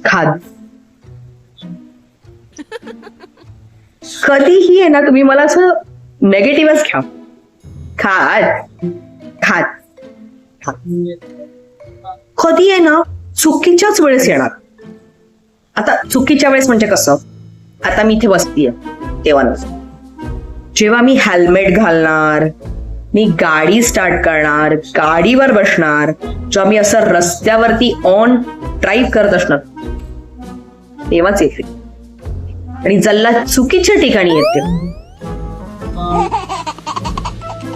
खाद. कधीही आहे ना तुम्ही मला असं नेगेटिव्हच घ्या. खाद खाद खाद. कधी आहे ना चुकीच्याच वेळेस येणार. आता चुकीच्या वेळेस म्हणजे कसं, आता मी इथे बसतीये तेव्हा नसतं. जेव्हा मी हेल्मेट घालणार, मी गाडी स्टार्ट करणार, गाडीवर बसणार, जेव्हा मी असं रस्त्यावरती ऑन ड्राईव्ह करत असणार तेव्हाच येते. आणि जल्ला चुकीच्या ठिकाणी येते.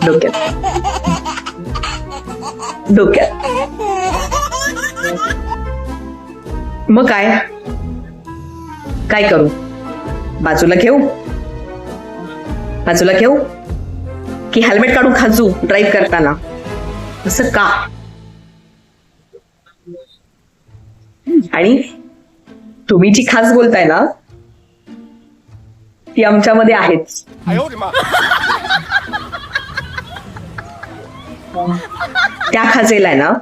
डोक्यात डोक्यात. मग काय काय करू? बाजूला घेऊ बाजूला घेऊ की हेल्मेट काढून खाजू ड्राईव्ह करताना? असं का? आणि तुम्ही जी खास बोलताय ना ती आमच्यामध्ये आहेच. त्या खाजेला आहे ना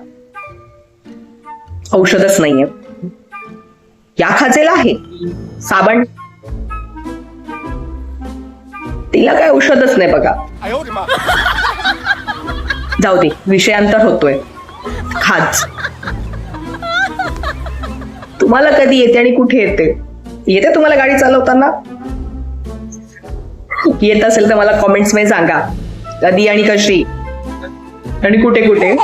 औषधच नाहीये. या खाजेला आहे साबण, तिला काय औषधच नाही बघा. जाऊ दे, विषयांतर होतोय. खाज तुम्हाला कधी येते आणि कुठे येते? येते तुम्हाला गाडी चालवताना? येत असेल तर मला कॉमेंट्स मध्ये सांगा कधी आणि कशी आणि कुठे कुठे.